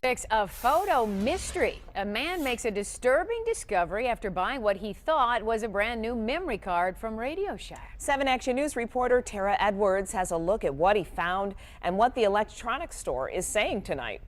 Fix a photo mystery. A man makes a disturbing discovery after buying what he thought was a brand new memory card from Radio Shack. 7 Action News reporter Tara Edwards has a look at what he found and what the electronics store is saying tonight.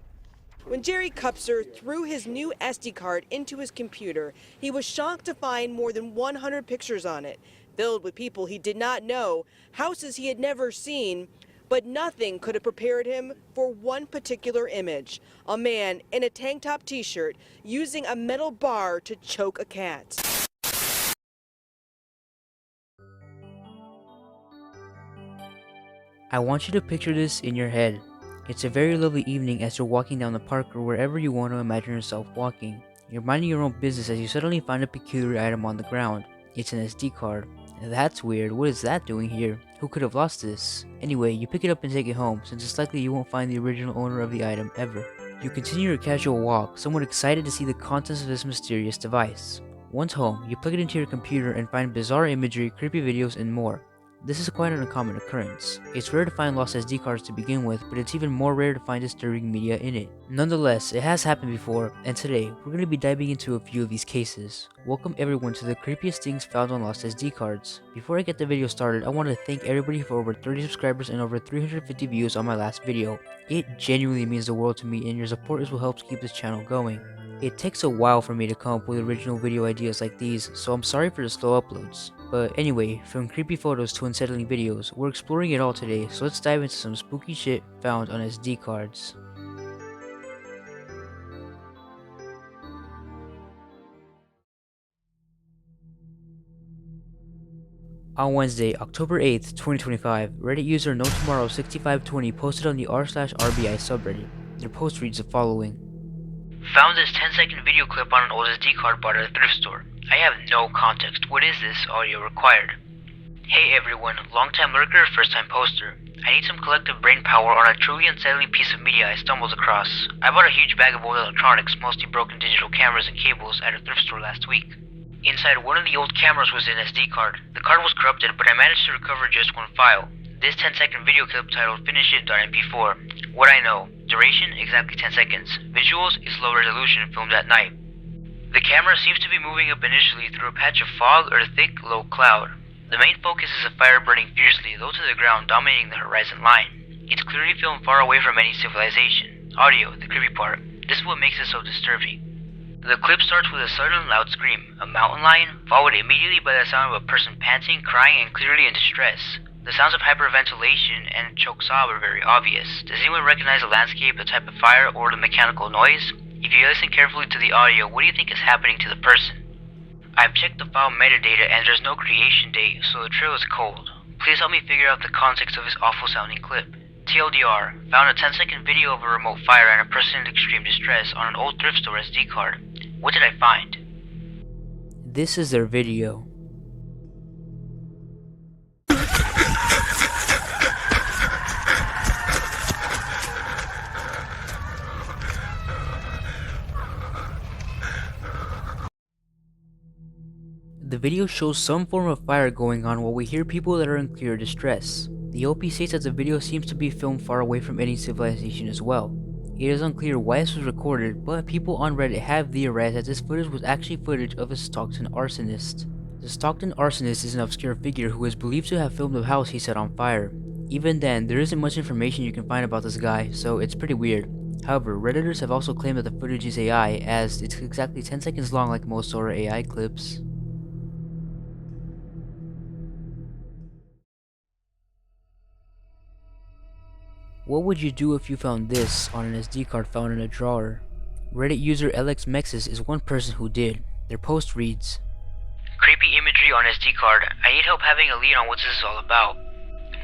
When Jerry Kupser threw his new SD card into his computer, he was shocked to find more than 100 pictures on it, filled with people he did not know, houses he had never seen, but nothing could have prepared him for one particular image: a man in a tank top t-shirt using a metal bar to choke a cat. I want you to picture this in your head. It's a very lovely evening as you're walking down the park or wherever you want to imagine yourself walking. You're minding your own business as you suddenly find a peculiar item on the ground. It's an SD card. That's weird. What is that doing here? Who could have lost this? Anyway, you pick it up and take it home, since it's likely you won't find the original owner of the item ever. You continue your casual walk, somewhat excited to see the contents of this mysterious device. Once home, you plug it into your computer and find bizarre imagery, creepy videos, and more. This is quite an uncommon occurrence. It's rare to find lost SD cards to begin with, but it's even more rare to find disturbing media in it. Nonetheless, it has happened before, and today, we're going to be diving into a few of these cases. Welcome everyone to the creepiest things found on lost SD cards. Before I get the video started, I want to thank everybody for over 30 subscribers and over 350 views on my last video. It genuinely means the world to me, and your support is what helps keep this channel going. It takes a while for me to come up with original video ideas like these, so I'm sorry for the slow uploads. But anyway, from creepy photos to unsettling videos, we're exploring it all today, so let's dive into some spooky shit found on SD cards. On Wednesday, October 8th, 2025, Reddit user NoTomorrow6520 posted on the r/RBI subreddit. Their post reads the following. Found this 10-second video clip on an old SD card bought at a thrift store. I have no context. What is this? Audio required. Hey everyone, long-time lurker, first-time poster. I need some collective brain power on a truly unsettling piece of media I stumbled across. I bought a huge bag of old electronics, mostly broken digital cameras and cables, at a thrift store last week. Inside one of the old cameras was an SD card. The card was corrupted, but I managed to recover just one file. This 10-second video clip titled FinishIt.mp4. What I know. Duration, exactly 10 seconds. Visuals is low resolution, filmed at night. The camera seems to be moving up initially through a patch of fog or thick, low cloud. The main focus is a fire burning fiercely, low to the ground, dominating the horizon line. It's clearly filmed far away from any civilization. Audio, the creepy part. This is what makes it so disturbing. The clip starts with a sudden loud scream, a mountain lion, followed immediately by the sound of a person panting, crying, and clearly in distress. The sounds of hyperventilation and choke sob are very obvious. Does anyone recognize the landscape, the type of fire, or the mechanical noise? If you listen carefully to the audio, what do you think is happening to the person? I've checked the file metadata and there's no creation date, so the trail is cold. Please help me figure out the context of this awful sounding clip. TLDR, found a 10-second video of a remote fire and a person in extreme distress on an old thrift store SD card. What did I find? This is their video. The video shows some form of fire going on while we hear people that are in clear distress. The OP states that the video seems to be filmed far away from any civilization as well. It is unclear why this was recorded, but people on Reddit have theorized that this footage was actually footage of a Stockton arsonist. The Stockton arsonist is an obscure figure who is believed to have filmed a house he set on fire. Even then, there isn't much information you can find about this guy, so it's pretty weird. However, Redditors have also claimed that the footage is AI, as it's exactly 10 seconds long like most Sora AI clips. What would you do if you found this on an SD card found in a drawer? Reddit user LXMexis is one person who did. Their post reads, Creepy imagery on SD card. I need help having a lead on what this is all about.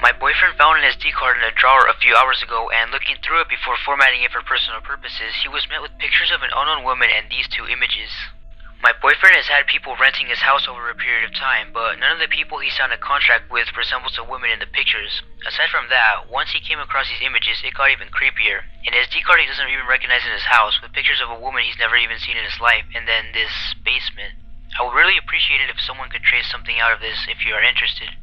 My boyfriend found an SD card in a drawer a few hours ago, and looking through it before formatting it for personal purposes, he was met with pictures of an unknown woman and these two images. My boyfriend has had people renting his house over a period of time, but none of the people he signed a contract with resembles a woman in the pictures. Aside from that, once he came across these images, it got even creepier. An SD card he doesn't even recognize in his house, with pictures of a woman he's never even seen in his life, and then this basement. I would really appreciate it if someone could trace something out of this if you are interested.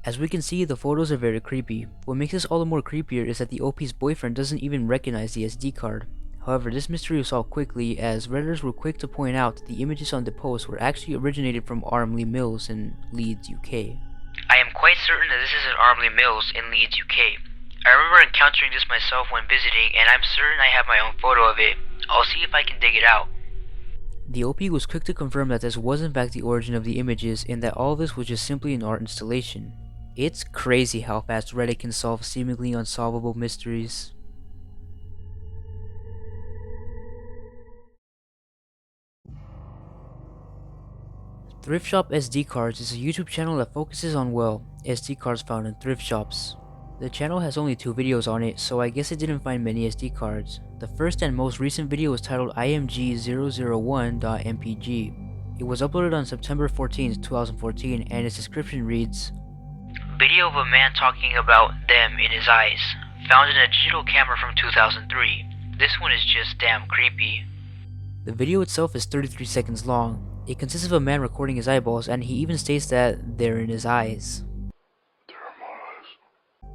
As we can see, the photos are very creepy. What makes this all the more creepier is that the OP's boyfriend doesn't even recognize the SD card. However, this mystery was solved quickly as Redditors were quick to point out that the images on the post were actually originated from Armley Mills in Leeds, UK. I am quite certain that this is at Armley Mills in Leeds, UK. I remember encountering this myself when visiting, and I'm certain I have my own photo of it. I'll see if I can dig it out. The OP was quick to confirm that this was in fact the origin of the images and that all of this was just simply an art installation. It's crazy how fast Reddit can solve seemingly unsolvable mysteries. Thrift Shop SD Cards is a YouTube channel that focuses on, well, SD cards found in thrift shops. The channel has only 2 videos on it, so I guess it didn't find many SD cards. The first and most recent video was titled img001.mpg. It was uploaded on September 14, 2014, and its description reads, Video of a man talking about them in his eyes. Found in a digital camera from 2003. This one is just damn creepy. The video itself is 33 seconds long. It consists of a man recording his eyeballs, and he even states that they're in his eyes.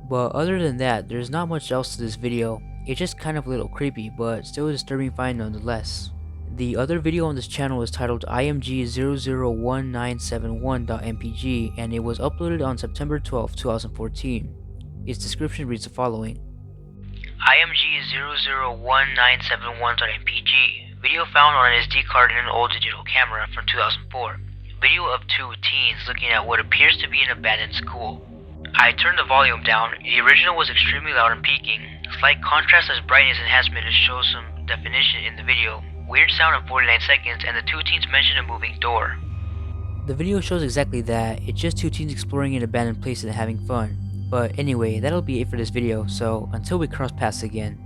But other than that, there's not much else to this video. It's just kind of a little creepy, but still a disturbing find nonetheless. The other video on this channel is titled img001.971.mpg, and it was uploaded on September 12, 2014. Its description reads the following. img001.971.mpg. Video found on an SD card in an old digital camera from 2004. Video of 2 teens looking at what appears to be an abandoned school. I turned the volume down. The original was extremely loud and peaking. Slight contrast as brightness enhancement to show some definition in the video. Weird sound of 49 seconds, and the 2 teens mention a moving door. The video shows exactly that. It's just 2 teens exploring an abandoned place and having fun. But anyway, that'll be it for this video, so until we cross paths again.